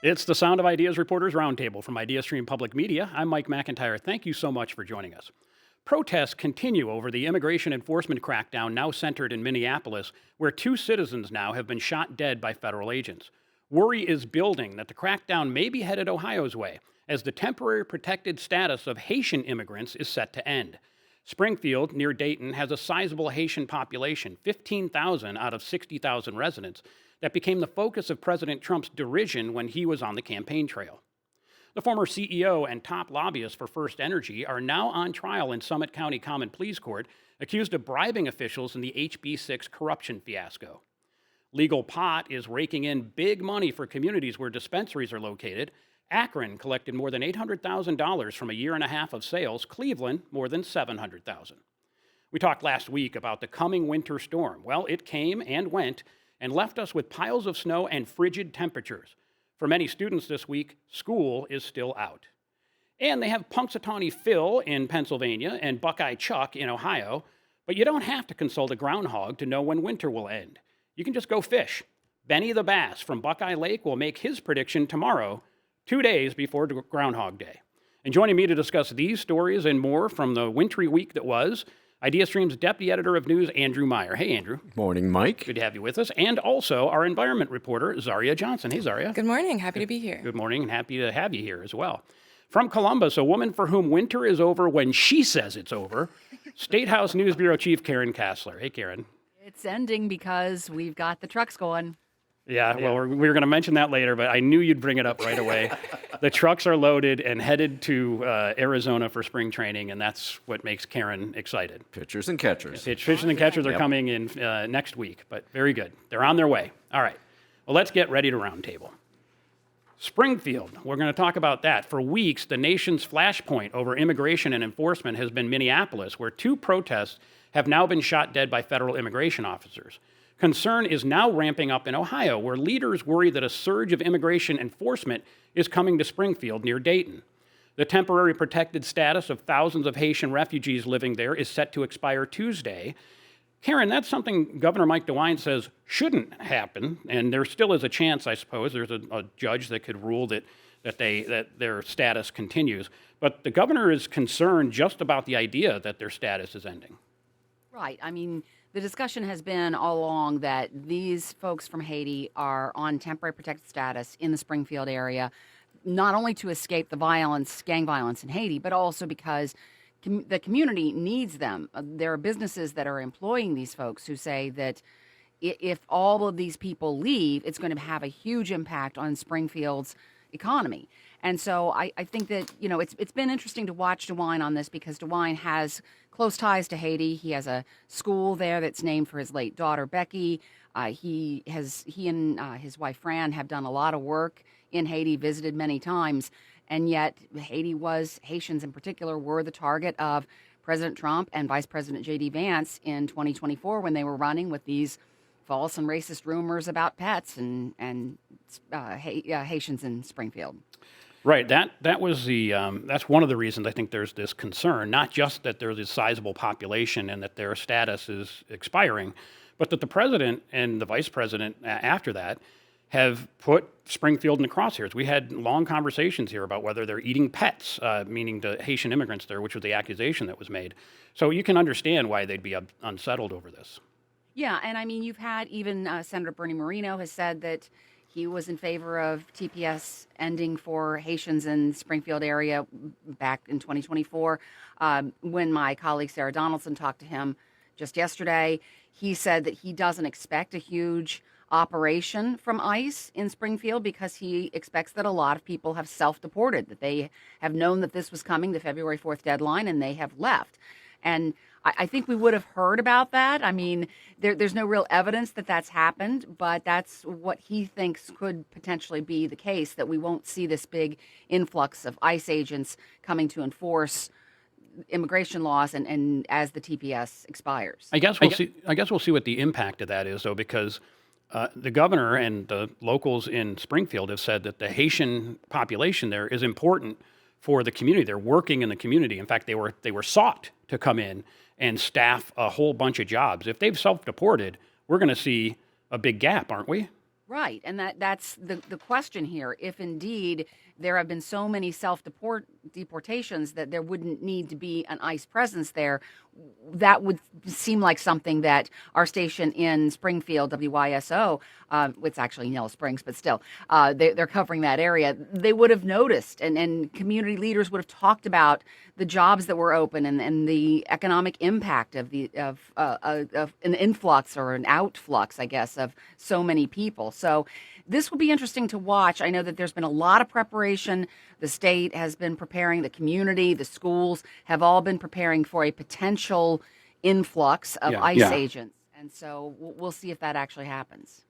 It's the Sound of Ideas Reporters Roundtable from IdeaStream Public Media. I'm Mike McIntyre. Thank you so much for joining us. Protests continue over the immigration enforcement crackdown now centered in Minneapolis, where 2 citizens now have been shot dead by federal agents. Worry is building that the crackdown may be headed Ohio's way, as the temporary protected status of Haitian immigrants is set to end. Springfield, near Dayton, has a sizable Haitian population, 15,000 out of 60,000 residents, that became the focus of President Trump's derision when he was on the campaign trail. The former CEO and top lobbyist for First Energy are now on trial in Summit County Common Pleas Court, accused of bribing officials in the HB6 corruption fiasco. Legal pot is raking in big money for communities where dispensaries are located. Akron collected more than $800,000 from a year and a half of sales. Cleveland, more than $700,000. We talked last week about the coming winter storm. Well, it came and went and left us with piles of snow and frigid temperatures. For many students this week, school is still out. And they have Punxsutawney Phil in Pennsylvania and Buckeye Chuck in Ohio, but you don't have to consult a groundhog to know when winter will end. You can just go fish. Benny the Bass from Buckeye Lake will make his prediction tomorrow, 2 days before Groundhog Day. And joining me to discuss these stories and more from the wintry week that was, IdeaStream's Deputy Editor of News, Andrew Meyer. Hey, Andrew. Morning, Mike. Good to have you with us. And also our environment reporter, Zaria Johnson. Hey, Zaria. Good morning. Happy to be here. Good morning, and happy to have you here as well. From Columbus, a woman for whom winter is over when she says it's over, State House News Bureau Chief Karen Kassler. Hey, Karen. It's ending because we've got the trucks going. Yeah, well, we were going to mention that later, but I knew you'd bring it up right away. The trucks are loaded and headed to Arizona for spring training, and that's what makes Karen excited. Pitchers and catchers. Pitchers and catchers are coming in next week, but very good. They're on their way. All right. Well, let's get ready to roundtable. Springfield, we're going to talk about that. For weeks, the nation's flashpoint over immigration and enforcement has been Minneapolis, where 2 protests have now been shot dead by federal immigration officers. Concern is now ramping up in Ohio, where leaders worry that a surge of immigration enforcement is coming to Springfield near Dayton. The temporary protected status of thousands of Haitian refugees living there is set to expire Tuesday. Karen, that's something Governor Mike DeWine says shouldn't happen, and there still is a chance, I suppose. There's a judge that could rule that their status continues. But the governor is concerned just about the idea that their status is ending. Right. I mean, the discussion has been all along that these folks from Haiti are on temporary protected status in the Springfield area, not only to escape the violence, gang violence in Haiti, but also because the community needs them. There are businesses that are employing these folks who say that if all of these people leave, it's going to have a huge impact on Springfield's economy. And so I think that, it's been interesting to watch DeWine on this because DeWine has close ties to Haiti. He has a school there that's named for his late daughter, Becky. He and his wife, Fran, have done a lot of work in Haiti, visited many times. And yet Haitians in particular, were the target of President Trump and Vice President J.D. Vance in 2024 when they were running with these false and racist rumors about pets and Haitians in Springfield. Right. That was that's one of the reasons I think there's this concern, not just that there's a sizable population and that their status is expiring, but that the president and the vice president after that have put Springfield in the crosshairs. We had long conversations here about whether they're eating pets, meaning the Haitian immigrants there, which was the accusation that was made. So you can understand why they'd be unsettled over this. Yeah, and I mean, you've had even Senator Bernie Moreno has said that he was in favor of TPS ending for Haitians in Springfield area back in 2024. When my colleague Sarah Donaldson talked to him just yesterday, he said that he doesn't expect a huge operation from ICE in Springfield because he expects that a lot of people have self-deported, that they have known that this was coming, the February 4th deadline, and they have left. And I think we would have heard about that. I mean, there's no real evidence that that's happened, but that's what he thinks could potentially be the case, that we won't see this big influx of ICE agents coming to enforce immigration laws and as the TPS expires. I guess we'll see what the impact of that is, though, because the governor and the locals in Springfield have said that the Haitian population there is important for the community. They're working in the community. In fact, they were sought to come in and staff a whole bunch of jobs. If they've self-deported, we're going to see a big gap, aren't we? Right, and that's the question here. If indeed there have been so many deportations that there wouldn't need to be an ICE presence there, that would seem like something that our station in Springfield, WYSO, it's actually Yellow Springs, but still, they're covering that area. They would have noticed, and community leaders would have talked about the jobs that were open and the economic impact of an influx or an outflux, I guess, of so many people. So this will be interesting to watch. I know that there's been a lot of preparation. The state has been preparing, the community, the schools have all been preparing for a potential influx of ICE agents. And so we'll see if that actually happens.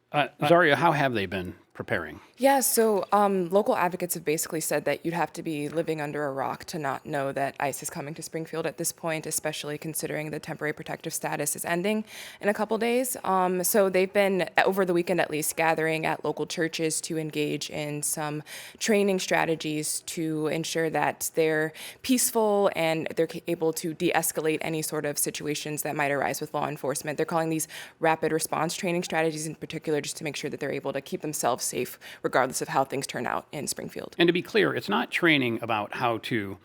Zaria, how have they been preparing? Yeah, so local advocates have basically said that you'd have to be living under a rock to not know that ICE is coming to Springfield at this point, especially considering the temporary protective status is ending in a couple days. So they've been, over the weekend at least, gathering at local churches to engage in some training strategies to ensure that they're peaceful and they're able to de-escalate any sort of situations that might arise with law enforcement. They're calling these rapid response training strategies in particular, just to make sure that they're able to keep themselves safe regardless of how things turn out in Springfield. And to be clear, it's not training about how to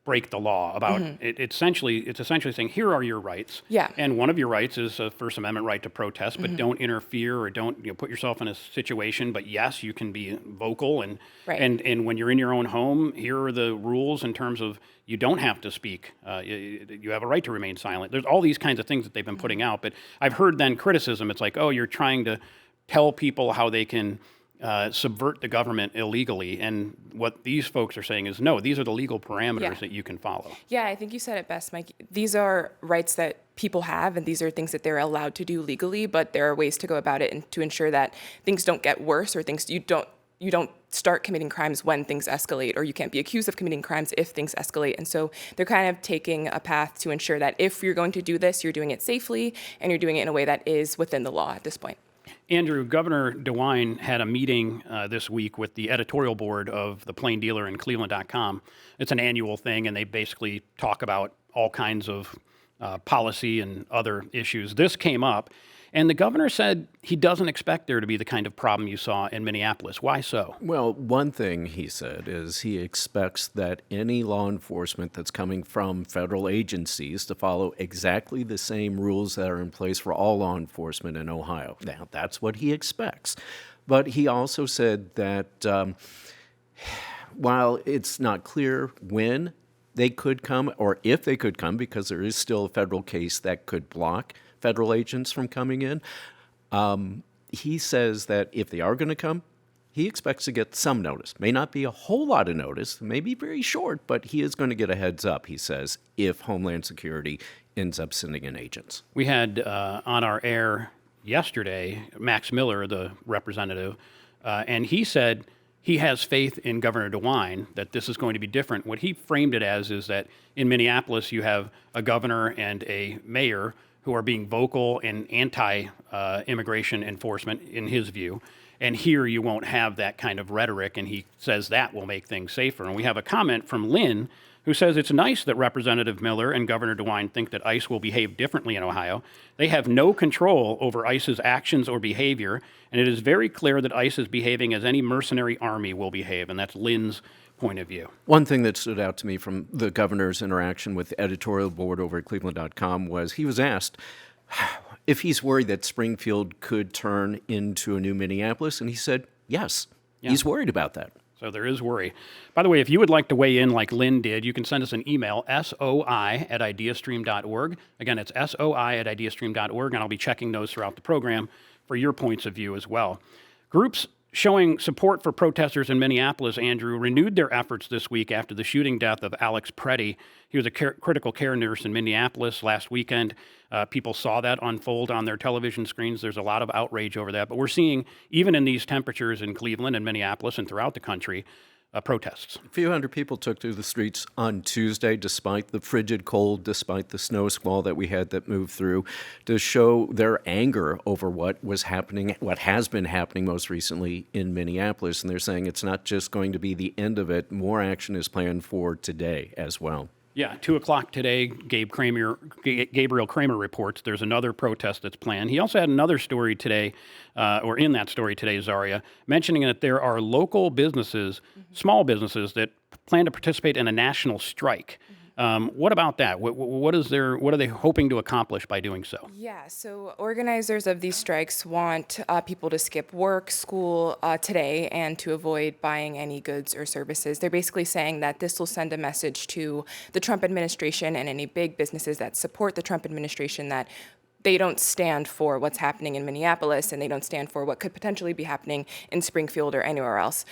break the law. About it's essentially saying, here are your rights. Yeah. And one of your rights is a First Amendment right to protest, but don't interfere or don't put yourself in a situation. But yes, you can be vocal and Right. and when you're in your own home, here are the rules in terms of you don't have to speak. You have a right to remain silent. There's all these kinds of things that they've been putting out. But I've heard then criticism. It's like, oh, you're trying to tell people how they can subvert the government illegally. And what these folks are saying is, no, these are the legal parameters that you can follow. Yeah, I think you said it best, Mike. These are rights that people have, and these are things that they're allowed to do legally, but there are ways to go about it and to ensure that things don't get worse or things you don't start committing crimes when things escalate, or you can't be accused of committing crimes if things escalate. And so they're kind of taking a path to ensure that if you're going to do this, you're doing it safely and you're doing it in a way that is within the law at this point. Andrew, Governor DeWine had a meeting this week with the editorial board of the Plain Dealer and Cleveland.com. It's an annual thing, and they basically talk about all kinds of policy and other issues. This came up, and the governor said he doesn't expect there to be the kind of problem you saw in Minneapolis. Why so? Well, one thing he said is he expects that any law enforcement that's coming from federal agencies to follow exactly the same rules that are in place for all law enforcement in Ohio. Now, that's what he expects. But he also said that while it's not clear when they could come or if they could come, because there is still a federal case that could block federal agents from coming in, he says that if they are going to come, he expects to get some notice. May not be a whole lot of notice, may be very short, but he is going to get a heads up, he says, if Homeland Security ends up sending in agents. We had on our air yesterday Max Miller, the representative, and he said he has faith in Governor DeWine that this is going to be different. What he framed it as is that in Minneapolis you have a governor and a mayor who are being vocal and anti-immigration enforcement, in his view. And here you won't have that kind of rhetoric, and he says that will make things safer. And we have a comment from Lynn, who says it's nice that Representative Miller and Governor DeWine think that ICE will behave differently in Ohio. They have no control over ICE's actions or behavior, and it is very clear that ICE is behaving as any mercenary army will behave, and that's Lynn's point of view. One thing that stood out to me from the governor's interaction with the editorial board over at Cleveland.com was he was asked if he's worried that Springfield could turn into a new Minneapolis, and he said, yes, he's worried about that. So there is worry. By the way, if you would like to weigh in like Lynn did, you can send us an email, soi@ideastream.org. Again, it's soi@ideastream.org, and I'll be checking those throughout the program for your points of view as well. Groups showing support for protesters in Minneapolis, Andrew, renewed their efforts this week after the shooting death of Alex Preddy. He was a critical care nurse in Minneapolis last weekend. People saw that unfold on their television screens. There's a lot of outrage over that. But we're seeing, even in these temperatures in Cleveland and Minneapolis and throughout the country, protests. A few hundred people took to the streets on Tuesday, despite the frigid cold, despite the snow squall that we had that moved through, to show their anger over what was happening, what has been happening most recently in Minneapolis. And they're saying it's not just going to be the end of it. More action is planned for today as well. Yeah, 2 o'clock today, Gabriel Kramer reports there's another protest that's planned. He also had another story today, or in that story today, Zaria, mentioning that there are local businesses, small businesses, that plan to participate in a national strike. What about that? What are they hoping to accomplish by doing so? Yeah, so organizers of these strikes want people to skip work, school today, and to avoid buying any goods or services. They're basically saying that this will send a message to the Trump administration and any big businesses that support the Trump administration that they don't stand for what's happening in Minneapolis, and they don't stand for what could potentially be happening in Springfield or anywhere else.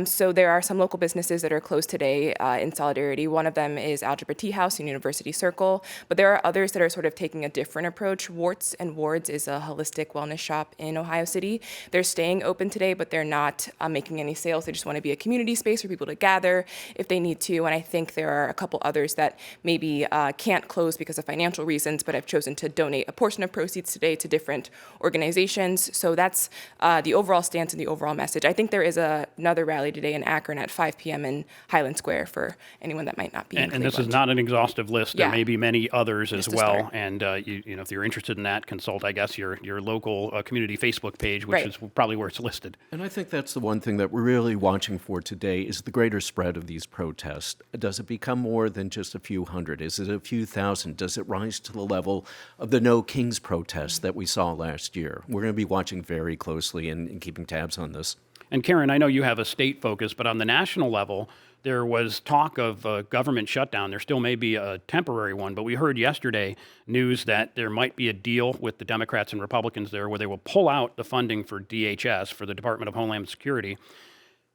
So there are some local businesses that are closed today in solidarity. One of them is Algebra Tea House in University Circle, but there are others that are sort of taking a different approach. Warts and Wards is a holistic wellness shop in Ohio City. They're staying open today, but they're not making any sales. They just want to be a community space for people to gather if they need to. And I think there are a couple others that maybe can't close because of financial reasons, but have chosen to donate a portion of proceeds today to different organizations. So that's the overall stance and the overall message. I think there is another rally today in Akron at 5 p.m. in Highland Square for anyone that might not be in And this is Cleveland. not an exhaustive list. There Yeah. may be many others as Just to well. start. And you know, if you're interested in that, consult, I guess, your local community Facebook page, which Right. is probably where it's listed. And I think that's the one thing that we're really watching for today is the greater spread of these protests. Does it become more than just a few hundred? Is it a few thousand? Does it rise to the level of the No Kings protests that we saw last year? We're going to be watching very closely and keeping tabs on this. And Karen, I know you have a state focus, but on the national level, there was talk of a government shutdown. There still may be a temporary one, but we heard yesterday news that there might be a deal with the Democrats and Republicans there where they will pull out the funding for DHS, for the Department of Homeland Security,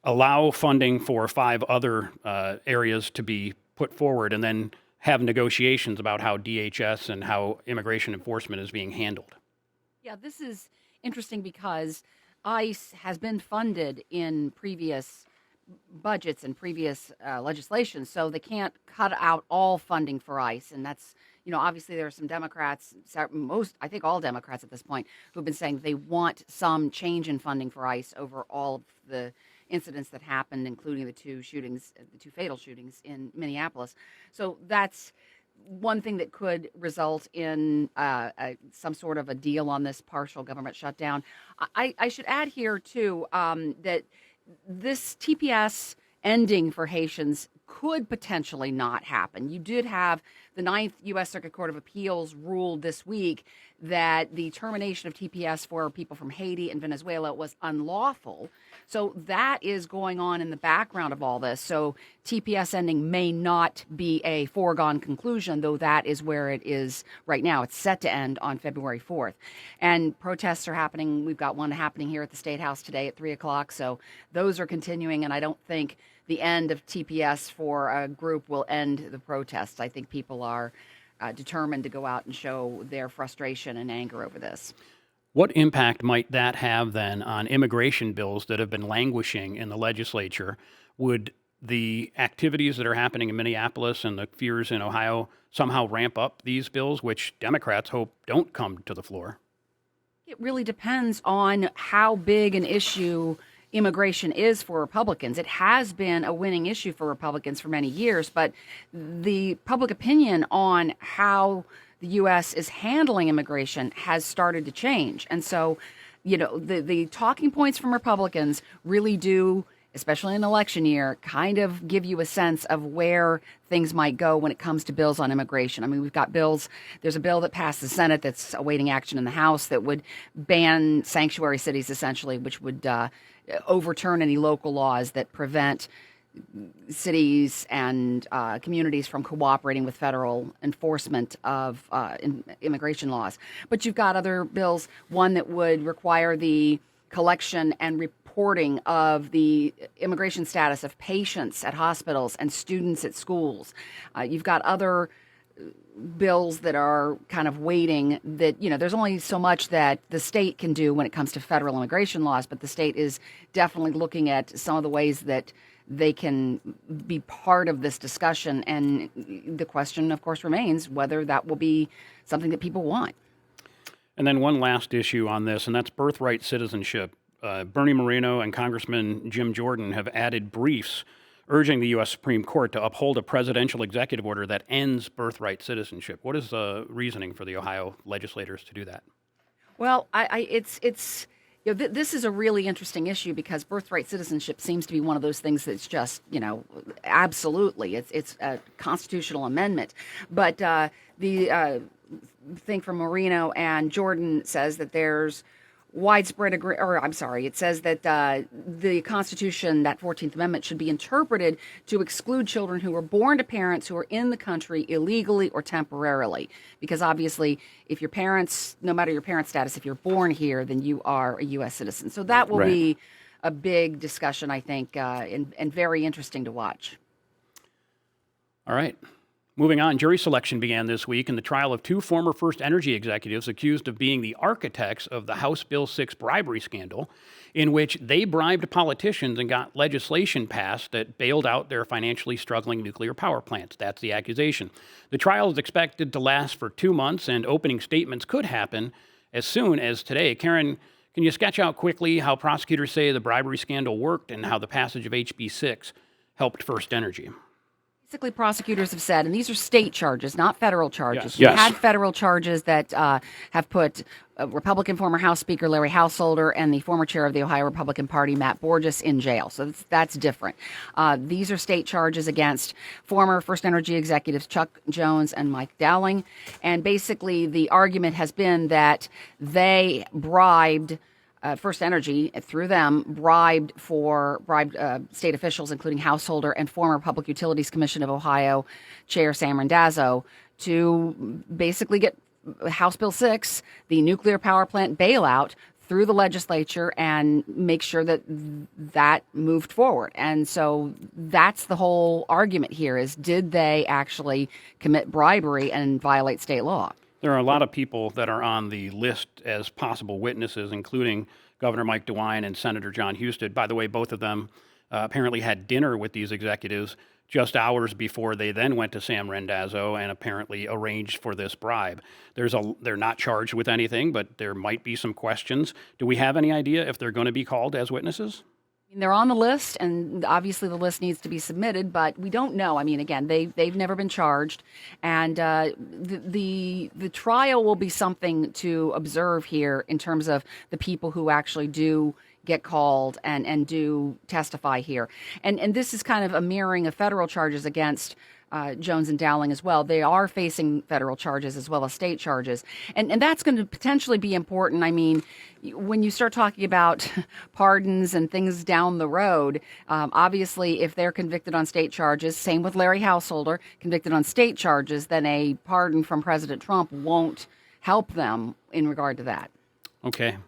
allow funding for 5 other areas to be put forward, and then have negotiations about how DHS and how immigration enforcement is being handled. Yeah, this is interesting because ICE has been funded in previous budgets and previous legislation, so they can't cut out all funding for ICE. And that's, you know, obviously there are some Democrats, I think all Democrats at this point, who've been saying they want some change in funding for ICE over all of the incidents that happened, including the 2 fatal shootings in Minneapolis. So that's one thing that could result in some sort of a deal on this partial government shutdown. I should add here, too, that this TPS ending for Haitians could potentially not happen. You did have the Ninth U.S. Circuit Court of Appeals ruled this week that the termination of TPS for people from Haiti and Venezuela was unlawful. So that is going on in the background of all this. So TPS ending may not be a foregone conclusion, though that is where it is right now. It's set to end on February 4th. And protests are happening. We've got one happening here at the State House today at 3 o'clock. So those are continuing, and I don't think the end of TPS for a group will end the protests. I think people are determined to go out and show their frustration and anger over this. What impact might that have then on immigration bills that have been languishing in the legislature? Would the activities that are happening in Minneapolis and the fears in Ohio somehow ramp up these bills, which Democrats hope don't come to the floor? It really depends on how big an issue immigration is for Republicans. It has been a winning issue for Republicans for many years, but the public opinion on how the U.S. is handling immigration has started to change. And so, you know, the talking points from Republicans really do, especially in election year, kind of give you a sense of where things might go when it comes to bills on immigration. I mean, we've got bills. There's a bill that passed the Senate that's awaiting action in the House that would ban sanctuary cities, essentially, which would overturn any local laws that prevent cities and communities from cooperating with federal enforcement of immigration laws. But you've got other bills, one that would require the collection and reporting of the immigration status of patients at hospitals and students at schools. You've got other bills that are kind of waiting that, you know, there's only so much that the state can do when it comes to federal immigration laws, but the state is definitely looking at some of the ways that they can be part of this discussion. And the question, of course, remains whether that will be something that people want. And then one last issue on this, and that's birthright citizenship. Bernie Moreno and Congressman Jim Jordan have added briefs urging the U.S. Supreme Court to uphold a presidential executive order that ends birthright citizenship. What is the reasoning for the Ohio legislators to do that? Well, it's this is a really interesting issue because birthright citizenship seems to be one of those things that's just absolutely it's a constitutional amendment, but the thing from Marino and Jordan says that there's widespread it says that the Constitution, that 14th Amendment, should be interpreted to exclude children who were born to parents who are in the country illegally or temporarily. Because obviously, if your parents, no matter your parents' status, if you're born here, then you are a U.S. citizen. So that will be a big discussion, I think, and very interesting to watch. All right. Moving on, jury selection began this week in the trial of two former First Energy executives accused of being the architects of the House Bill 6 bribery scandal, in which they bribed politicians and got legislation passed that bailed out their financially struggling nuclear power plants. That's the accusation. The trial is expected to last for 2 months, and opening statements could happen as soon as today. Karen, can you sketch out quickly how prosecutors say the bribery scandal worked and how the passage of HB 6 helped First Energy? Basically, prosecutors have said, and these are state charges, not federal charges. Yes. We had federal charges that have put Republican former House Speaker Larry Householder and the former chair of the Ohio Republican Party, Matt Borges, in jail. So that's different. These are state charges against former First Energy executives Chuck Jones and Mike Dowling. And basically, the argument has been that they bribed First Energy, through them, bribed state officials, including Householder and former Public Utilities Commission of Ohio Chair Sam Randazzo, to basically get House Bill 6, the nuclear power plant bailout, through the legislature and make sure that that moved forward. And so that's the whole argument here is, did they actually commit bribery and violate state law? There are a lot of people that are on the list as possible witnesses, including Governor Mike DeWine and Senator John Husted. By the way, both of them apparently had dinner with these executives just hours before they then went to Sam Randazzo and apparently arranged for this bribe. They're not charged with anything, but there might be some questions. Do we have any idea if they're going to be called as witnesses? They're on the list, and obviously the list needs to be submitted, but we don't know. I mean, again, they've never been charged, and the trial will be something to observe here in terms of the people who actually do get called and do testify here. And this is kind of a mirroring of federal charges against Jones and Dowling as well. They are facing federal charges as well as state charges. And that's going to potentially be important. I mean, when you start talking about pardons and things down the road, obviously, if they're convicted on state charges, same with Larry Householder, convicted on state charges, then a pardon from President Trump won't help them in regard to that. Okay.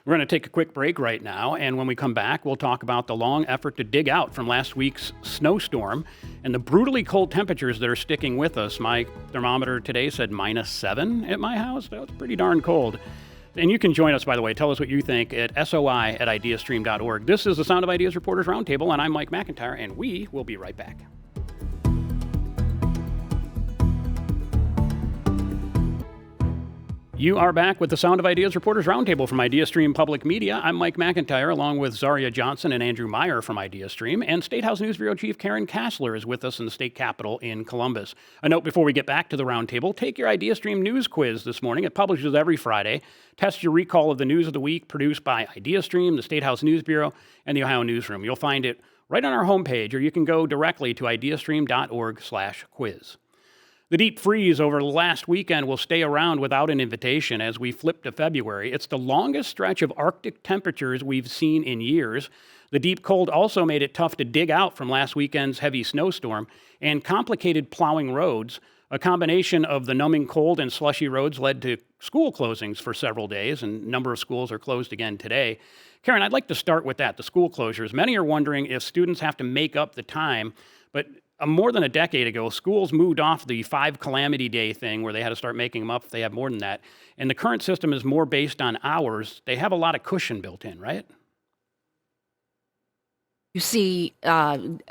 We're going to take a quick break right now, and when we come back, we'll talk about the long effort to dig out from last week's snowstorm and the brutally cold temperatures that are sticking with us. My thermometer today said -7 at my house. That was pretty darn cold. And you can join us, by the way. Tell us what you think at soi@ideastream.org. This is the Sound of Ideas Reporters Roundtable, and I'm Mike McIntyre, and we will be right back. You are back with the Sound of Ideas Reporters Roundtable from IdeaStream Public Media. I'm Mike McIntyre, along with Zaria Johnson and Andrew Meyer from IdeaStream, and State House News Bureau Chief Karen Kassler is with us in the state capitol in Columbus. A note before we get back to the roundtable, take your IdeaStream news quiz this morning. It publishes every Friday. Test your recall of the news of the week, produced by IdeaStream, the State House News Bureau, and the Ohio Newsroom. You'll find it right on our homepage, or you can go directly to ideastream.org/quiz. The deep freeze over the last weekend will stay around without an invitation as we flip to February. It's the longest stretch of Arctic temperatures we've seen in years. The deep cold also made it tough to dig out from last weekend's heavy snowstorm and complicated plowing roads. A combination of the numbing cold and slushy roads led to school closings for several days, and a number of schools are closed again today. Karen, I'd like to start with that, the school closures. Many are wondering if students have to make up the time, but more than a decade ago, schools moved off the 5 calamity day thing where they had to start making them up if they have more than that. And the current system is more based on hours. They have a lot of cushion built in, right? You see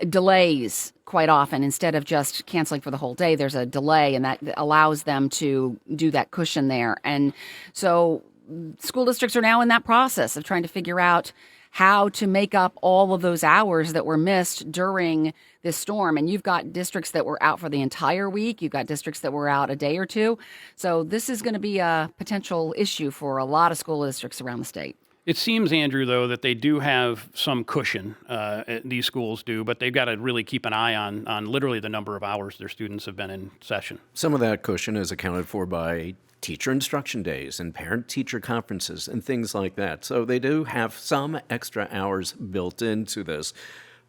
delays quite often. Instead of just canceling for the whole day, there's a delay, and that allows them to do that cushion there. And so school districts are now in that process of trying to figure out how to make up all of those hours that were missed during this storm. And you've got districts that were out for the entire week. You've got districts that were out a day or two. So this is going to be a potential issue for a lot of school districts around the state. It seems, Andrew, though, that they do have some cushion, these schools do, but they've got to really keep an eye on literally the number of hours their students have been in session. Some of that cushion is accounted for by teacher instruction days and parent-teacher conferences and things like that. So they do have some extra hours built into this.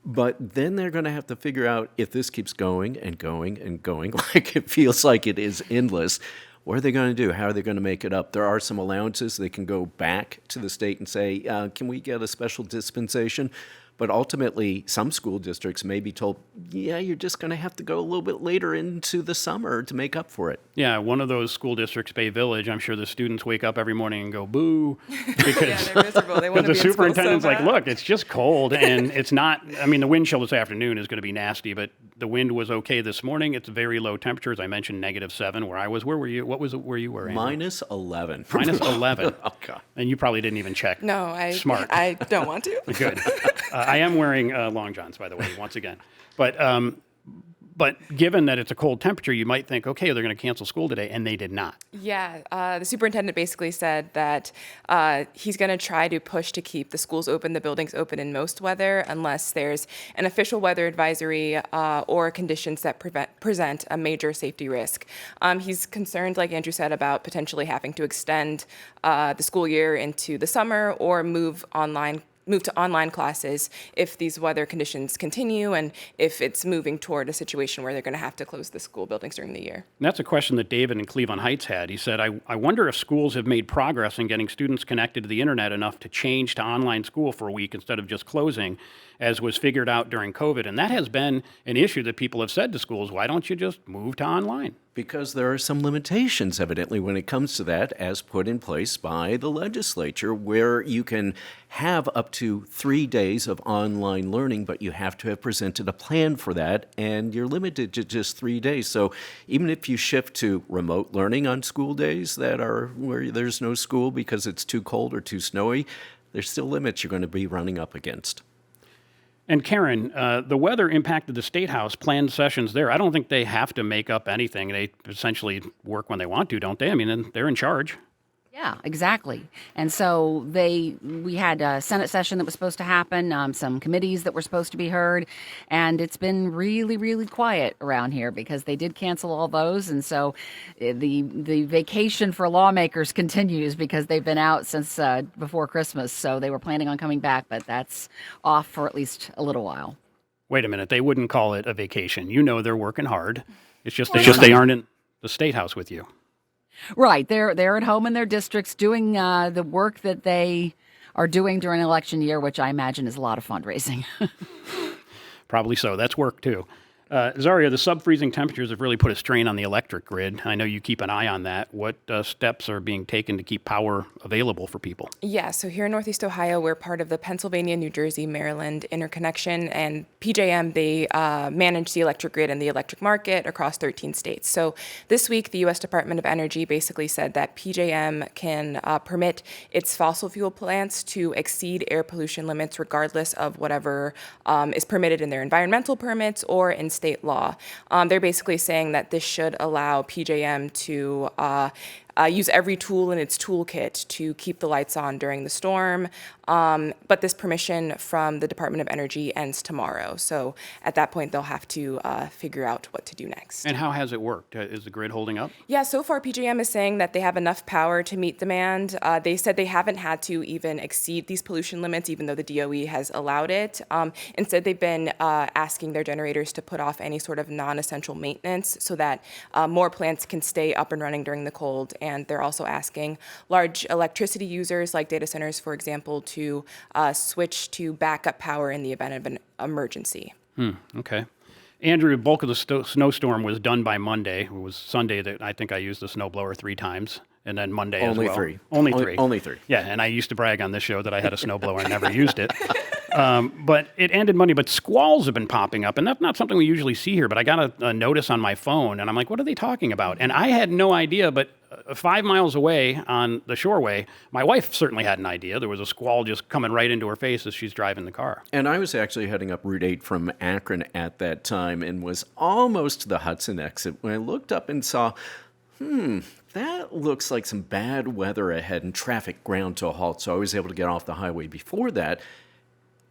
But then they're going to have to figure out if this keeps going and going and going, like it feels like it is endless. What are they going to do? How are they going to make it up? There are some allowances. They can go back to the state and say, can we get a special dispensation? But ultimately, some school districts may be told, yeah, you're just going to have to go a little bit later into the summer to make up for it. Yeah, one of those school districts, Bay Village, I'm sure the students wake up every morning and go, boo, because Yeah, they're miserable. They want the to be in school so superintendent's like, bad. look, it's just cold, and it's not, I mean, the wind chill this afternoon is going to be nasty, but the wind was okay this morning. It's very low temperatures. I mentioned -7 where I was. Where were you? What was it where you were, Andrew? Minus 11. Minus 11. Oh, God. And you probably didn't even check. No, Smart. I don't want to. Good. I am wearing long johns, by the way, once again. But given that it's a cold temperature, you might think, okay, they're going to cancel school today, and they did not. Yeah, the superintendent basically said that he's going to try to push to keep the schools open, the buildings open in most weather, unless there's an official weather advisory or conditions that present a major safety risk. He's concerned, like Andrew said, about potentially having to extend the school year into the summer or move to online classes if these weather conditions continue and if it's moving toward a situation where they're going to have to close the school buildings during the year. And that's a question that David in Cleveland Heights had. He said, I wonder if schools have made progress in getting students connected to the internet enough to change to online school for a week instead of just closing, as was figured out during COVID. And that has been an issue that people have said to schools, why don't you just move to online? Because there are some limitations, evidently, when it comes to that, as put in place by the legislature, where you can have up to 3 days of online learning, but you have to have presented a plan for that, and you're limited to just 3 days. So even if you shift to remote learning on school days that are where there's no school because it's too cold or too snowy, there's still limits you're going to be running up against. And Karen, the weather impacted the State House planned sessions there. I don't think they have to make up anything. They essentially work when they want to, don't they? I mean, they're in charge. Yeah, exactly. And so we had a Senate session that was supposed to happen, some committees that were supposed to be heard, and it's been really, really quiet around here because they did cancel all those. And so the vacation for lawmakers continues because they've been out since before Christmas. So they were planning on coming back, but that's off for at least a little while. Wait a minute, they wouldn't call it a vacation. You know they're working hard. It's just they aren't in the State House with you. Right. They're at home in their districts doing the work that they are doing during election year, which I imagine is a lot of fundraising. Probably so. That's work, too. Zaria, the sub-freezing temperatures have really put a strain on the electric grid. I know you keep an eye on that. What steps are being taken to keep power available for people? Yeah, so here in Northeast Ohio, we're part of the Pennsylvania, New Jersey, Maryland interconnection, and PJM, they manage the electric grid and the electric market across 13 states. So this week, the U.S. Department of Energy basically said that PJM can permit its fossil fuel plants to exceed air pollution limits regardless of whatever is permitted in their environmental permits or in state law. They're basically saying that this should allow PJM to use every tool in its toolkit to keep the lights on during the storm. But this permission from the Department of Energy ends tomorrow. So at that point, they'll have to figure out what to do next. And how has it worked? Is the grid holding up? Yeah, so far PJM is saying that they have enough power to meet demand. They said they haven't had to even exceed these pollution limits, even though the DOE has allowed it. Instead, they've been asking their generators to put off any sort of non-essential maintenance so that more plants can stay up and running during the cold. And they're also asking large electricity users, like data centers, for example, to switch to backup power in the event of an emergency. Okay. Andrew, the bulk of the snowstorm was done by Monday. It was Sunday that I think I used the snowblower 3 times, and then Monday Only as well. three. Only three. Only three. Yeah, and I used to brag on this show that I had a snowblower and never used it. But it ended Monday. But squalls have been popping up, and that's not something we usually see here. But I got a notice on my phone, and I'm like, what are they talking about? And I had no idea, but 5 miles away on the shoreway, my wife certainly had an idea. There was a squall just coming right into her face as she's driving the car. And I was actually heading up Route 8 from Akron at that time and was almost to the Hudson exit when I looked up and saw, that looks like some bad weather ahead and traffic ground to a halt. So I was able to get off the highway before that.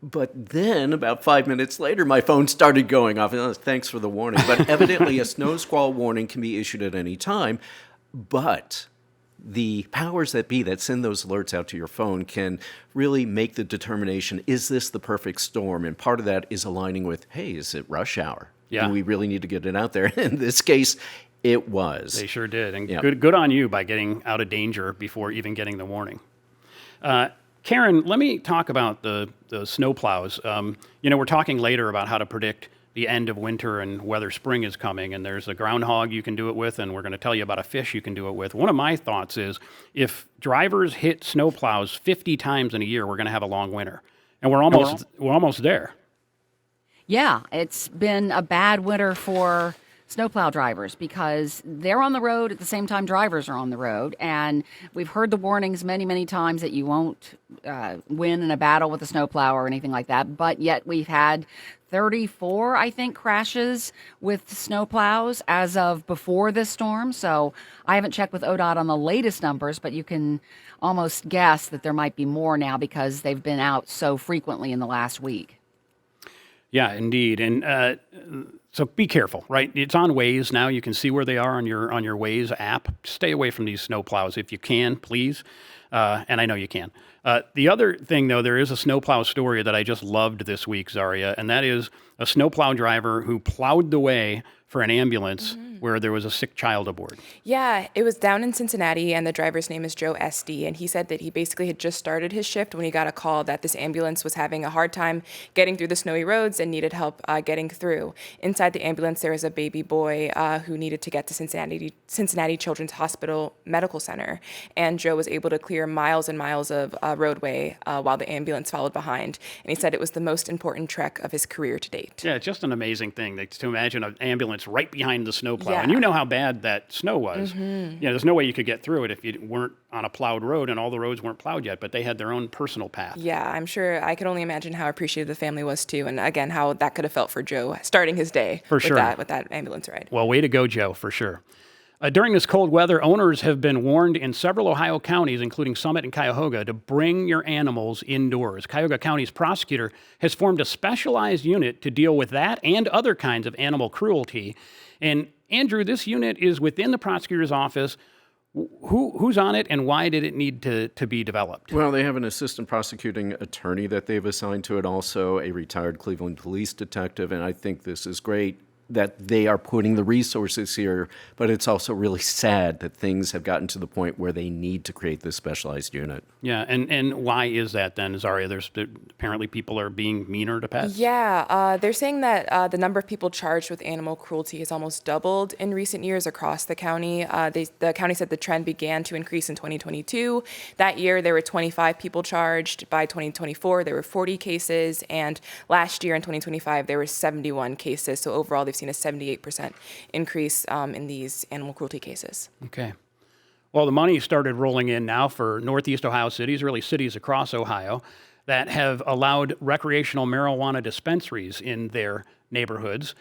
But then, about 5 minutes later, my phone started going off. Thanks for the warning. But evidently, a snow squall warning can be issued at any time. But the powers that be that send those alerts out to your phone can really make the determination, is this the perfect storm? And part of that is aligning with, hey, is it rush hour? Yeah. Do we really need to get it out there? In this case, it was. They sure did. And Yep. good on you by getting out of danger before even getting the warning. Karen, let me talk about the snow plows. We're talking later about how to predict the end of winter and whether spring is coming, and there's a groundhog you can do it with, and we're going to tell you about a fish you can do it with. One of my thoughts is if drivers hit snow plows 50 times in a year, we're going to have a long winter, and we're almost there. Yeah, it's been a bad winter for snowplow drivers because they're on the road at the same time drivers are on the road. And we've heard the warnings many, many times that you won't win in a battle with a snowplow or anything like that. But yet we've had 34, I think, crashes with snowplows as of before this storm. So I haven't checked with ODOT on the latest numbers, but you can almost guess that there might be more now because they've been out so frequently in the last week. Yeah, indeed. And so be careful, right? It's on Waze now. You can see where they are on your Waze app. Stay away from these snow plows if you can, please. And I know you can. The other thing, though, there is a snowplow story that I just loved this week, Zaria, and that is a snowplow driver who plowed the way for an ambulance where there was a sick child aboard. Yeah, it was down in Cincinnati, and the driver's name is Joe Esty, and he said that he basically had just started his shift when he got a call that this ambulance was having a hard time getting through the snowy roads and needed help getting through. Inside the ambulance, there was a baby boy who needed to get to Cincinnati Children's Hospital Medical Center, and Joe was able to clear miles and miles of roadway while the ambulance followed behind, and he said it was the most important trek of his career to date. Yeah, it's just an amazing thing to imagine an ambulance right behind the snowplow. Yeah. And you know how bad that snow was. There's no way you could get through it if you weren't on a plowed road, and all the roads weren't plowed yet, but they had their own personal path. Yeah, I'm sure I could only imagine how appreciative the family was too, and again, how that could have felt for Joe starting his day For with sure. with that ambulance ride. Well, way to go, Joe, for sure. During this cold weather, owners have been warned in several Ohio counties, including Summit and Cuyahoga, to bring your animals indoors. Cuyahoga County's prosecutor has formed a specialized unit to deal with that and other kinds of animal cruelty. And Andrew, this unit is within the prosecutor's office. Who's on it, and why did it need to be developed? Well, they have an assistant prosecuting attorney that they've assigned to it, also a retired Cleveland police detective, and I think this is great that they are putting the resources here, but it's also really sad that things have gotten to the point where they need to create this specialized unit. Yeah, and why is that then, Zaria? Apparently people are being meaner to pets? Yeah, they're saying that the number of people charged with animal cruelty has almost doubled in recent years across the county. The county said the trend began to increase in 2022. That year, there were 25 people charged. By 2024, there were 40 cases. And last year in 2025, there were 71 cases. So overall, they've seen a 78% increase in these animal cruelty cases. Okay. Well, the money started rolling in now for Northeast Ohio cities, really cities across Ohio, that have allowed recreational marijuana dispensaries in their neighborhoods.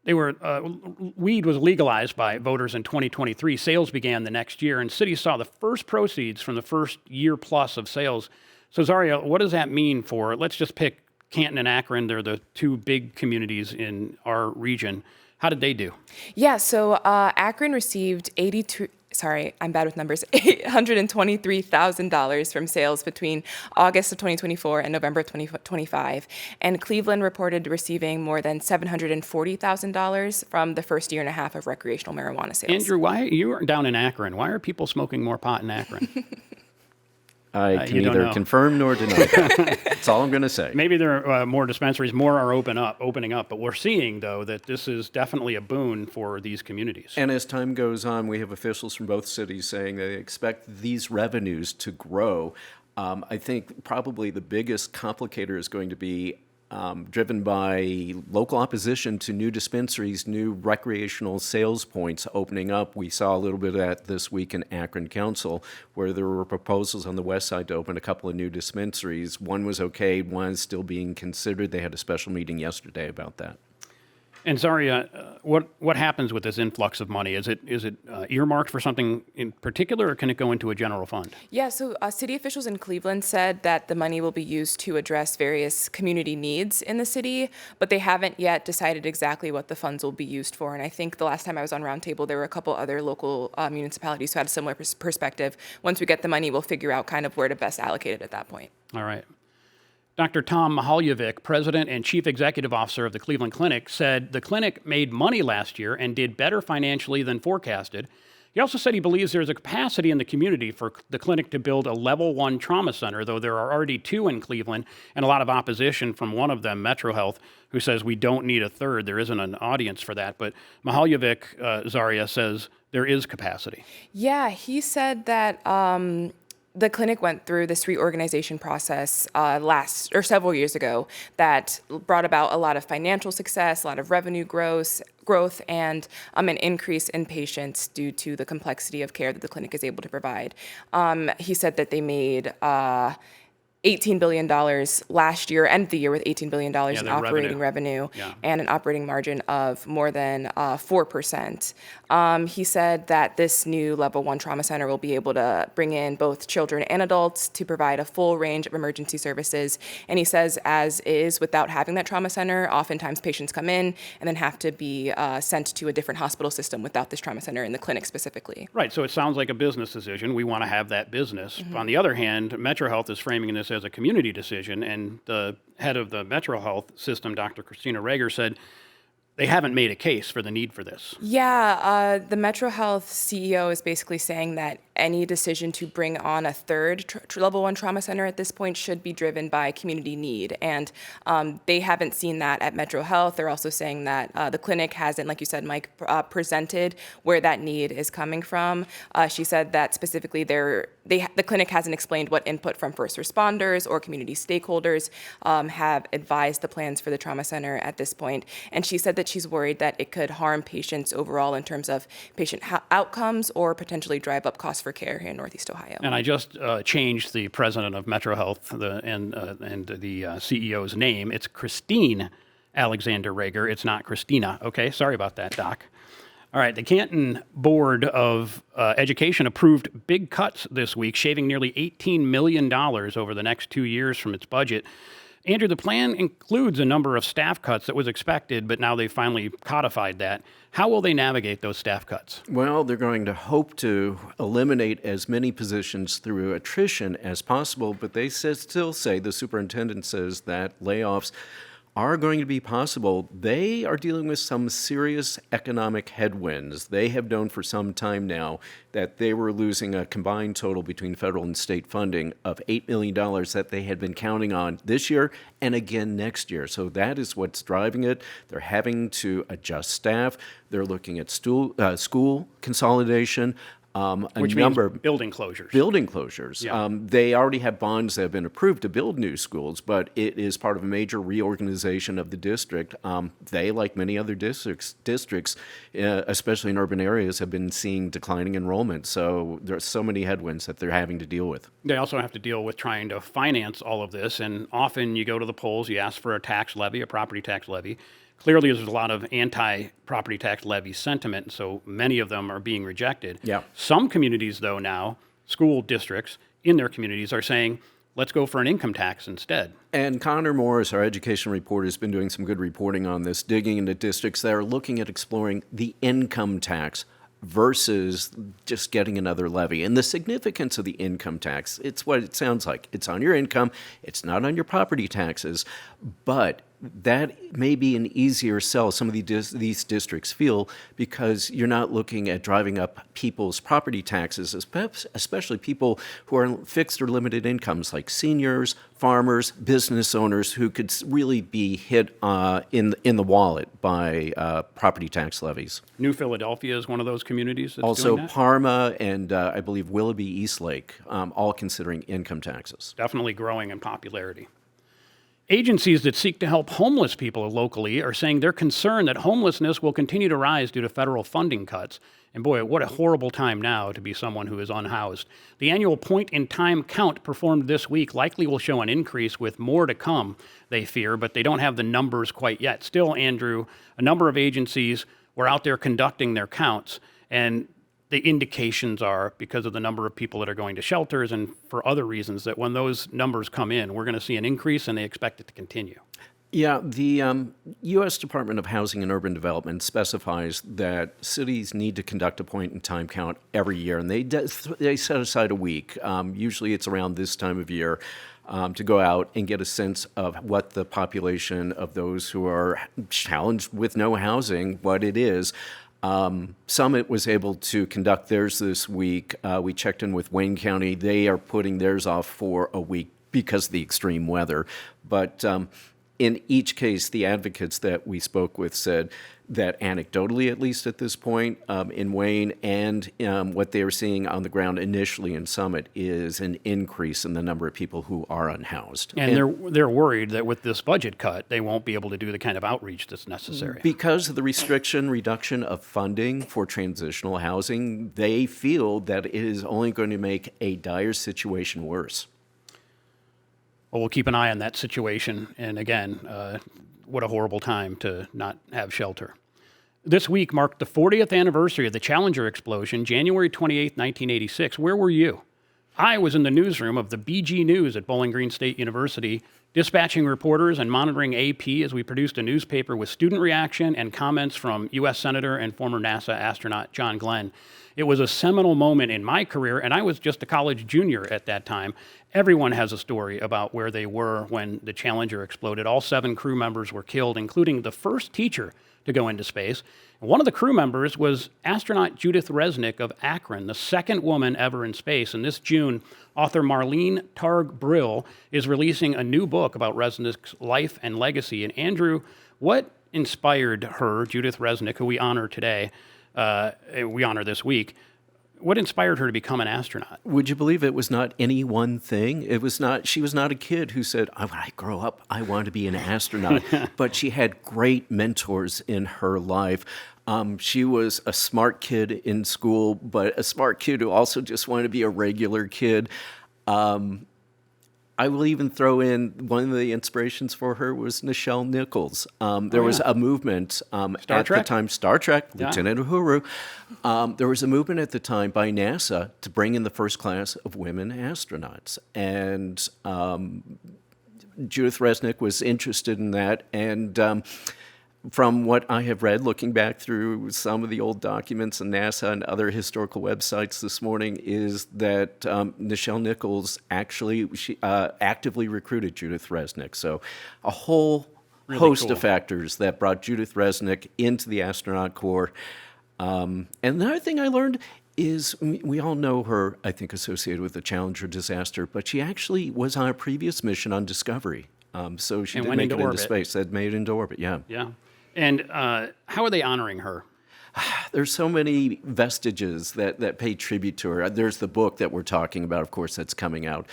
Weed was legalized by voters in 2023. Sales began the next year, and cities saw the first proceeds from the first year plus of sales. So, Zaria, what does that mean for, let's just pick Canton and Akron. They're the two big communities in our region. How did they do? Yeah, so Akron received $823,000 from sales between August of 2024 and November of 2025. And Cleveland reported receiving more than $740,000 from the first year and a half of recreational marijuana sales. Andrew, why you are down in Akron? Why are people smoking more pot in Akron? I can you don't neither know. confirm nor deny that. That's all I'm going to say. Maybe there are more dispensaries, more are opening up. But we're seeing, though, that this is definitely a boon for these communities. And as time goes on, we have officials from both cities saying they expect these revenues to grow. I think probably the biggest complicator is going to be driven by local opposition to new dispensaries, new recreational sales points opening up. We saw a little bit of that this week in Akron Council, where there were proposals on the west side to open a couple of new dispensaries. One was okayed, one is still being considered. They had a special meeting yesterday about that. And Zaria, what happens with this influx of money? Is it earmarked for something in particular, or can it go into a general fund? Yeah, so city officials in Cleveland said that the money will be used to address various community needs in the city, but they haven't yet decided exactly what the funds will be used for. And I think the last time I was on Roundtable, there were a couple other local municipalities who had a similar perspective. Once we get the money, we'll figure out kind of where to best allocate it at that point. All right. Dr. Tom Mihaljevic, President and Chief Executive Officer of the Cleveland Clinic, said the clinic made money last year and did better financially than forecasted. He also said he believes there's a capacity in the community for the clinic to build a level 1 trauma center, though there are already 2 in Cleveland and a lot of opposition from one of them, Metro Health, who says we don't need a third. There isn't an audience for that. But Mihaljevic, Zaria, says there is capacity. Yeah, he said that the clinic went through this reorganization process several years ago that brought about a lot of financial success, a lot of revenue growth, and an increase in patients due to the complexity of care that the clinic is able to provide. He said that they made $18 billion last year, ended the year with $18 billion in their operating revenue Yeah. and an operating margin of more than 4%. He said that this new level 1 trauma center will be able to bring in both children and adults to provide a full range of emergency services. And he says, as is, without having that trauma center, oftentimes patients come in and then have to be sent to a different hospital system without this trauma center in the clinic specifically. Right, so it sounds like a business decision. We want to have that business. On the other hand, Metro Health is framing this as a community decision, and the head of the Metro Health system, Dr. Christina Rager, said they haven't made a case for the need for this. Yeah, the Metro Health CEO is basically saying that any decision to bring on a third level 1 trauma center at this point should be driven by community need. And they haven't seen that at Metro Health. They're also saying that the clinic hasn't, like you said, Mike, presented where that need is coming from. She said that specifically the clinic hasn't explained what input from first responders or community stakeholders have advised the plans for the trauma center at this point. And she said that she's worried that it could harm patients overall in terms of patient outcomes or potentially drive up costs for care here in Northeast Ohio. And I just changed the president of Metro Health and the CEO's name. It's Christine Alexander Rager. It's not Christina. Okay, sorry about that, Doc. All right, the Canton Board of Education approved big cuts this week, shaving nearly $18 million over the next 2 years from its budget. Andrew, the plan includes a number of staff cuts that was expected, but now they finally codified that. How will they navigate those staff cuts? Well, they're going to hope to eliminate as many positions through attrition as possible, but they still say, the superintendent says, that layoffs are going to be possible. They are dealing with some serious economic headwinds. They have known for some time now that they were losing a combined total between federal and state funding of $8 million that they had been counting on this year and again next year. So that is what's driving it. They're having to adjust staff. They're looking at school consolidation. Which means building closures. Building closures. Yeah. They already have bonds that have been approved to build new schools, but it is part of a major reorganization of the district. They, like many other districts, especially in urban areas, have been seeing declining enrollment. So there are so many headwinds that they're having to deal with. They also have to deal with trying to finance all of this, and often you go to the polls, you ask for a tax levy, a property tax levy. Clearly, there's a lot of anti-property tax levy sentiment, so many of them are being rejected. Yeah. Some communities, though, now, school districts in their communities are saying, let's go for an income tax instead. And Connor Morris, our education reporter, has been doing some good reporting on this, digging into districts that are looking at exploring the income tax versus just getting another levy. And the significance of the income tax, it's what it sounds like. It's on your income. It's not on your property taxes. But that may be an easier sell, some of these districts feel, because you're not looking at driving up people's property taxes, especially people who are fixed or limited incomes, like seniors, farmers, business owners, who could really be hit in the wallet by property tax levies. New Philadelphia is one of those communities that's Also, doing that. Parma and I believe Willoughby, Eastlake, all considering income taxes. Definitely growing in popularity. Agencies that seek to help homeless people locally are saying they're concerned that homelessness will continue to rise due to federal funding cuts. And boy, what a horrible time now to be someone who is unhoused. The annual point-in-time count performed this week likely will show an increase, with more to come, they fear, but they don't have the numbers quite yet. Still, Andrew, a number of agencies were out there conducting their counts, and the indications are, because of the number of people that are going to shelters and for other reasons, that when those numbers come in, we're going to see an increase, and they expect it to continue. Yeah, the U.S. Department of Housing and Urban Development specifies that cities need to conduct a point-in-time count every year, and they set aside a week. Usually it's around this time of year to go out and get a sense of what the population of those who are challenged with no housing, what it is. Summit was able to conduct theirs this week. We checked in with Wayne County. They are putting theirs off for a week because of the extreme weather. But in each case, the advocates that we spoke with said that anecdotally, at least at this point, in Wayne and what they were seeing on the ground initially in Summit is an increase in the number of people who are unhoused. And they're worried that with this budget cut, they won't be able to do the kind of outreach that's necessary. Because of the reduction of funding for transitional housing, they feel that it is only going to make a dire situation worse. Well, we'll keep an eye on that situation. And again, what a horrible time to not have shelter. This week marked the 40th anniversary of the Challenger explosion, January 28, 1986. Where were you? I was in the newsroom of the BG News at Bowling Green State University, dispatching reporters and monitoring AP as we produced a newspaper with student reaction and comments from U.S. Senator and former NASA astronaut John Glenn. It was a seminal moment in my career, and I was just a college junior at that time. Everyone has a story about where they were when the Challenger exploded. All 7 crew members were killed, including the first teacher to go into space. One of the crew members was astronaut Judith Resnick of Akron, the second woman ever in space. And this June, author Marlene Targ Brill is releasing a new book about Resnick's life and legacy. And Andrew, what inspired her, Judith Resnick, who we honor today, we honor this week, what inspired her to become an astronaut? Would you believe it was not any one thing? It was not. She was not a kid who said, "When I grow up, I want to be an astronaut." But she had great mentors in her life. She was a smart kid in school, but a smart kid who also just wanted to be a regular kid. I will even throw in one of the inspirations for her was Nichelle Nichols. There was a movement at Trek? the time, Star Trek, Yeah. Lieutenant Uhuru. There was a movement at the time by NASA to bring in the first class of women astronauts. And Judith Resnick was interested in that. And from what I have read, looking back through some of the old documents on NASA and other historical websites this morning, is that Nichelle Nichols actually actively recruited Judith Resnick. So a whole host cool. of factors that brought Judith Resnick into the astronaut corps. And another thing I learned is we all know her, I think, associated with the Challenger disaster, but she actually was on a previous mission on Discovery. So she And did went make into it into orbit. space. That made it into orbit, yeah. Yeah. And how are they honoring her? There's so many vestiges that pay tribute to her. There's the book that we're talking about, of course, that's coming out.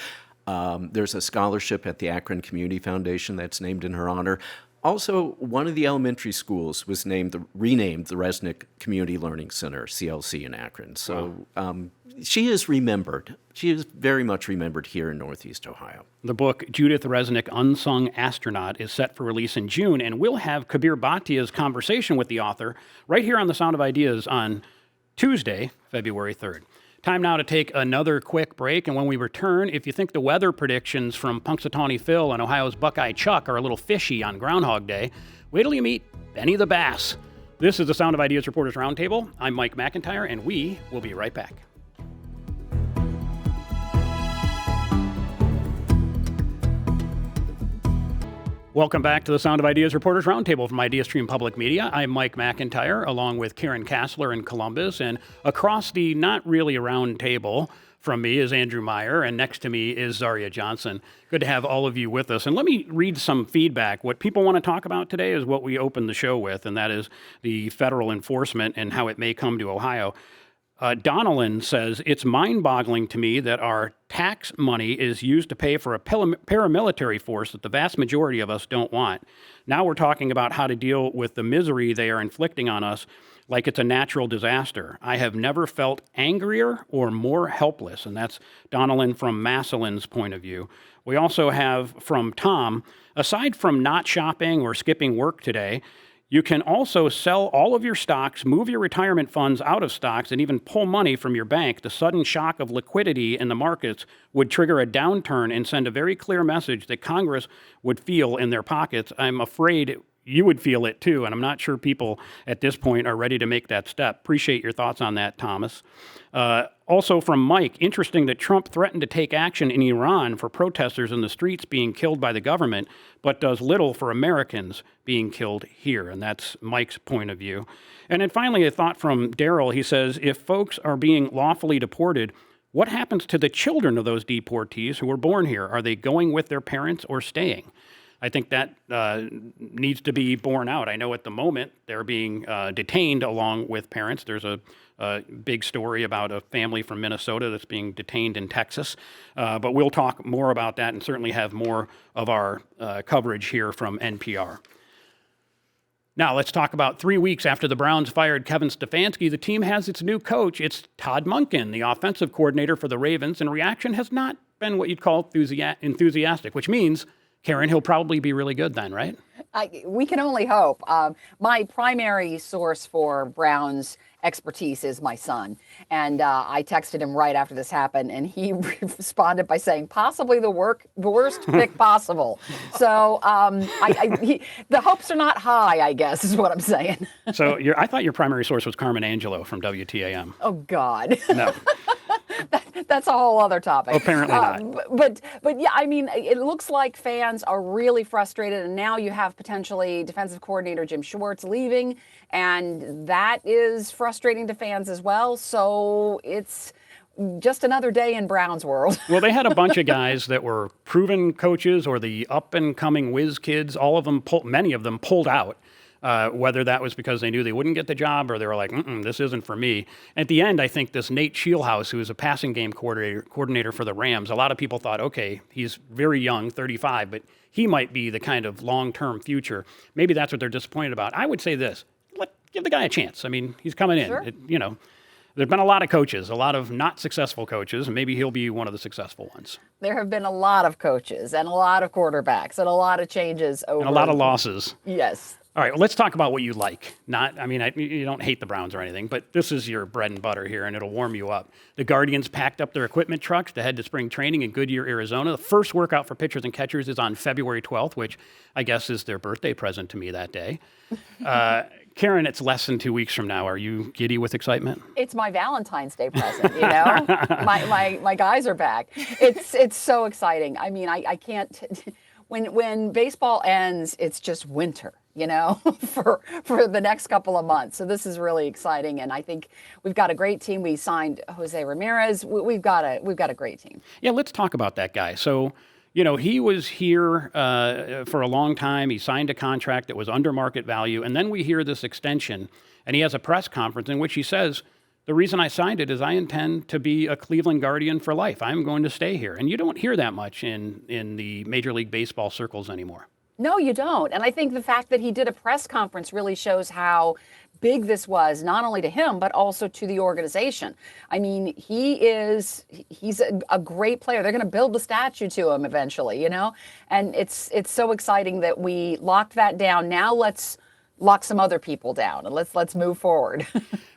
There's a scholarship at the Akron Community Foundation that's named in her honor. Also, one of the elementary schools was renamed the Resnick Community Learning Center, CLC, in Akron. So she is remembered. She is very much remembered here in Northeast Ohio. The book, Judith Resnick, Unsung Astronaut, is set for release in June, and we'll have Kabir Bhatia's conversation with the author right here on The Sound of Ideas on Tuesday, February 3rd. Time now to take another quick break, and when we return, if you think the weather predictions from Punxsutawney Phil and Ohio's Buckeye Chuck are a little fishy on Groundhog Day, wait till you meet Benny the Bass. This is the Sound of Ideas Reporters Roundtable. I'm Mike McIntyre, and we will be right back. Welcome back to the Sound of Ideas Reporters Roundtable from IdeaStream Public Media. I'm Mike McIntyre, along with Karen Kassler in Columbus, and across the not really a round table from me is Andrew Meyer, and next to me is Zaria Johnson. Good to have all of you with us. And let me read some feedback. What people want to talk about today is what we opened the show with, and that is the federal enforcement and how it may come to Ohio. Donnellan says, it's mind-boggling to me that our tax money is used to pay for a paramilitary force that the vast majority of us don't want. Now we're talking about how to deal with the misery they are inflicting on us like it's a natural disaster. I have never felt angrier or more helpless. And that's Donnellan from Massillon's point of view. We also have from Tom, aside from not shopping or skipping work today, you can also sell all of your stocks, move your retirement funds out of stocks, and even pull money from your bank. The sudden shock of liquidity in the markets would trigger a downturn and send a very clear message that Congress would feel in their pockets. I'm afraid you would feel it too, and I'm not sure people at this point are ready to make that step. Appreciate your thoughts on that, Thomas. Also from Mike, interesting that Trump threatened to take action in Iran for protesters in the streets being killed by the government, but does little for Americans being killed here. And that's Mike's point of view. And then finally, a thought from Daryl. He says, if folks are being lawfully deported, what happens to the children of those deportees who were born here? Are they going with their parents or staying? I think that needs to be borne out. I know at the moment they're being detained along with parents. There's a big story about a family from Minnesota that's being detained in Texas. But we'll talk more about that and certainly have more of our coverage here from NPR. Now, let's talk about 3 weeks after the Browns fired Kevin Stefanski. The team has its new coach. It's Todd Monken, the offensive coordinator for the Ravens, and reaction has not been what you'd call enthusiastic, which means, Karen, he'll probably be really good then, right? We can only hope. My primary source for Brown's expertise is my son. And I texted him right after this happened, and he responded by saying, possibly the worst pick possible. So the hopes are not high, I guess, is what I'm saying. So I thought your primary source was Carmen Angelo from WTAM. Oh, God. No. That's a whole other topic. Apparently not. But yeah, I mean, it looks like fans are really frustrated, and now you have potentially defensive coordinator Jim Schwartz leaving, and that is frustrating to fans as well. So it's just another day in Brown's world. Well, they had a bunch of guys that were proven coaches or the up-and-coming whiz kids. Many of them pulled out. Whether that was because they knew they wouldn't get the job or they were like, this isn't for me. At the end, I think this Nate Scheelhaus, who is a passing game coordinator for the Rams, a lot of people thought, okay, he's very young, 35, but he might be the kind of long-term future. Maybe that's what they're disappointed about. I would say this, give the guy a chance. I mean, he's coming in. Sure. There's been a lot of coaches, a lot of not successful coaches, and maybe he'll be one of the successul ones. There have been a lot of coaches and a lot of quarterbacks and a lot of changes over. And a lot of losses. Yes. All right, well, let's talk about what you like. You don't hate the Browns or anything, but this is your bread and butter here, and it'll warm you up. The Guardians packed up their equipment trucks to head to spring training in Goodyear, Arizona. The first workout for pitchers and catchers is on February 12th, which I guess is their birthday present to me that day. Karen, it's less than 2 weeks from now. Are you giddy with excitement? It's my Valentine's Day present, you know? my guys are back. It's so exciting. I mean, I can't... When baseball ends, it's just winter, for the next couple of months. So this is really exciting, and I think we've got a great team. We signed Jose Ramirez. We've got a great team. Yeah, let's talk about that guy. So, he was here for a long time. He signed a contract that was under market value, and then we hear this extension, and he has a press conference in which he says, the reason I signed it is I intend to be a Cleveland Guardian for life. I'm going to stay here. And you don't hear that much in the Major League Baseball circles anymore. No, you don't. And I think the fact that he did a press conference really shows how big this was, not only to him, but also to the organization. I mean, he's a great player. They're going to build a statue to him eventually, and it's so exciting that we locked that down. Now let's lock some other people down and let's move forward.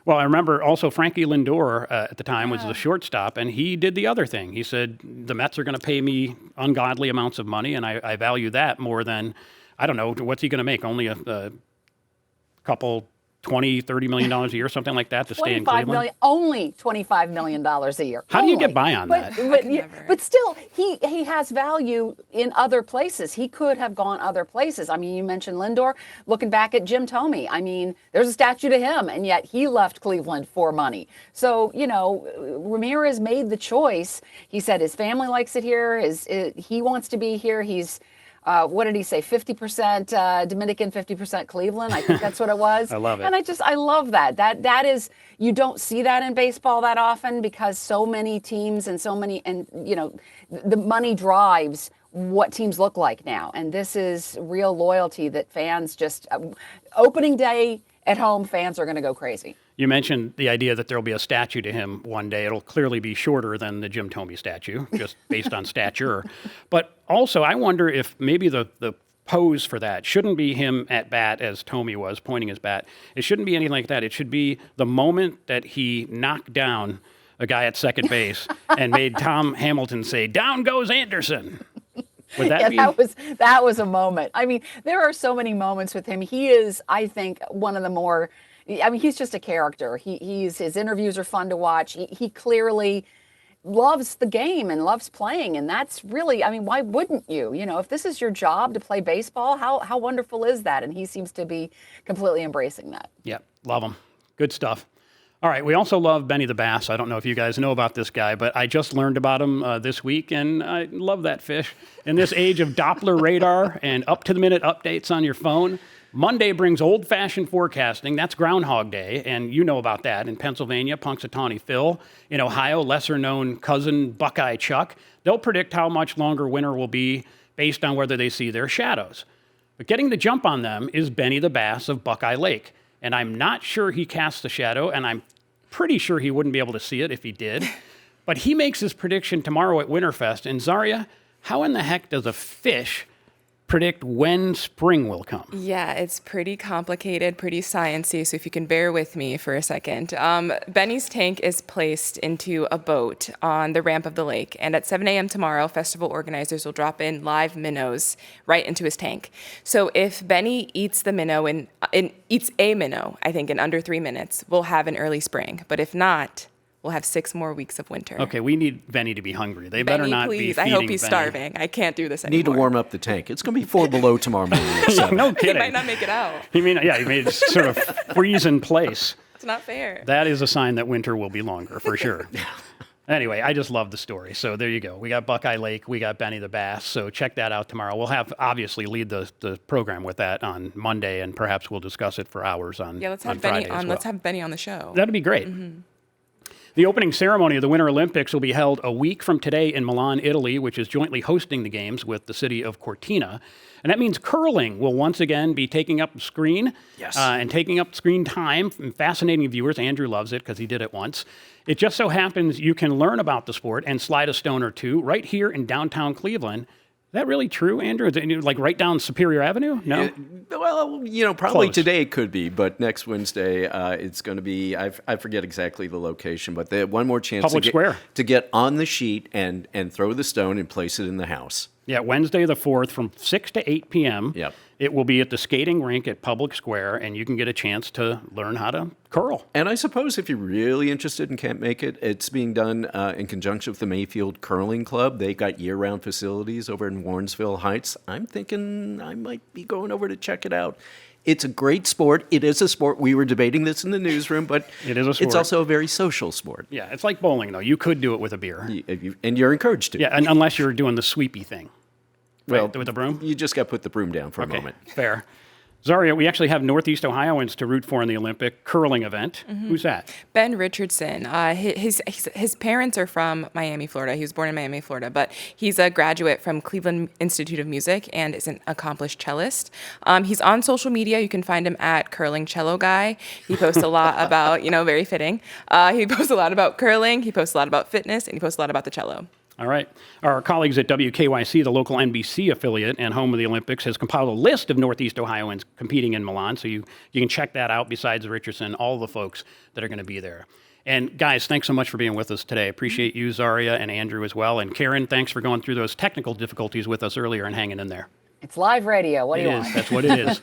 Well, I remember also Frankie Lindor at the time was the shortstop, and he did the other thing. He said, the Mets are going to pay me ungodly amounts of money, and I value that more than, I don't know, what's he going to make? Only a couple $20-30 million a year, something like that, to stay in 25 Cleveland? million, only $25 million a year. How do you get Only. by on that? But still, he has value in other places. He could have gone other places. I mean, you mentioned Lindor. Looking back at Jim Thome, I mean, there's a statue to him, and yet he left Cleveland for money. So, Ramirez made the choice. He said his family likes it here. He wants to be here. He's what did he say? 50% Dominican, 50% Cleveland. I think that's what it was. I love it. And I love that. That is, you don't see that in baseball that often because so many teams and the money drives what teams look like now. And this is real loyalty that fans just, opening day at home, fans are going to go crazy. You mentioned the idea that there will be a statue to him one day. It'll clearly be shorter than the Jim Thome statue, just based on stature. But also, I wonder if maybe the pose for that shouldn't be him at bat as Thome was, pointing his bat. It shouldn't be anything like that. It should be the moment that he knocked down a guy at second base and made Tom Hamilton say, "Down goes Anderson." Would that be? That was a moment. I mean, there are so many moments with him. He is, I think, one of the more. I mean, he's just a character. His interviews are fun to watch. He clearly loves the game and loves playing, and that's really. I mean, why wouldn't you? If this is your job to play baseball, how wonderful is that? And he seems to be completely embracing that. Yep, love him. Good stuff. All right, we also love Benny the Bass. I don't know if you guys know about this guy, but I just learned about him this week, and I love that fish. In this age of Doppler radar and up-to-the-minute updates on your phone, Monday brings old-fashioned forecasting. That's Groundhog Day, and you know about that. In Pennsylvania, Punxsutawney Phil. In Ohio, lesser-known cousin Buckeye Chuck. They'll predict how much longer winter will be based on whether they see their shadows. But getting the jump on them is Benny the Bass of Buckeye Lake. And I'm not sure he casts a shadow, and I'm pretty sure he wouldn't be able to see it if he did. But he makes his prediction tomorrow at Winterfest. And Zaria, how in the heck does a fish predict when spring will come? Yeah, it's pretty complicated, pretty sciencey, so if you can bear with me for a second. Benny's tank is placed into a boat on the ramp of the lake, and at 7 a.m. tomorrow, festival organizers will drop in live minnows right into his tank. So if Benny eats the minnow and eats a minnow, I think in under 3 minutes, we'll have an early spring. But if not, we'll have 6 more weeks of winter. Okay, we need Benny to be hungry. They better Benny, not please. be feeding I hope he's Benny. starving. I can't do this anymore. Need to warm up the tank. It's going to be 4 below tomorrow morning. at 7. No He kidding. might not make it out. He made it sort of freeze in place. It's not fair. That is a sign that winter will be longer, for sure. Anyway, I just love the story. So there you go. We got Buckeye Lake. We got Benny the Bass. So check that out tomorrow. We'll obviously lead the program with that on Monday, and perhaps we'll discuss it for hours on Yeah, let's on have Benny Friday as on. well. Let's have Benny on the show. That'd be great. The opening ceremony of the Winter Olympics will be held a week from today in Milan, Italy, which is jointly hosting the games with the city of Cortina. And that means curling will once again be taking up the screen. Yes. And taking up screen time from fascinating viewers. Andrew loves it because he did it once. It just so happens you can learn about the sport and slide a stone or two right here in downtown Cleveland. Is that really true, Andrew? Is it like right down Superior Avenue? No? Well, probably Close. today it could be, but next Wednesday it's going to be, I forget exactly the location, but they have one more chance Public Square. to get on the sheet and throw the stone and place it in the house. Yeah, Wednesday the 4th from 6 to 8 p.m. Yep. It will be at the skating rink at Public Square, and you can get a chance to learn how to curl. And I suppose if you're really interested and can't make it, it's being done in conjunction with the Mayfield Curling Club. They've got year-round facilities over in Warrensville Heights. I'm thinking I might be going over to check it out. It's a great sport. It is a sport. We were debating this in the newsroom, but It is a it's sport. also a very social sport. Yeah, it's like bowling, though. You could do it with a beer. And you're encouraged to. Yeah, and unless you're doing the sweepy thing. Well, With the broom? You just got to put the broom down for a Okay, moment. fair. Zaria, we actually have Northeast Ohioans to root for in the Olympic curling event. Who's that? Ben Richardson. His parents are from Miami, Florida. He was born in Miami, Florida, but he's a graduate from Cleveland Institute of Music and is an accomplished cellist. He's on social media. You can find him at Curling Cello Guy. He posts a lot about, very fitting. He posts a lot about curling. He posts a lot about fitness, and he posts a lot about the cello. All right. Our colleagues at WKYC, the local NBC affiliate and home of the Olympics, has compiled a list of Northeast Ohioans competing in Milan. So you can check that out besides Richardson, all the folks that are going to be there. And guys, thanks so much for being with us today. Appreciate you, Zaria, and Andrew as well. And Karen, thanks for going through those technical difficulties with us earlier and hanging in there. It's live radio. What do It you is. want? That's what it is.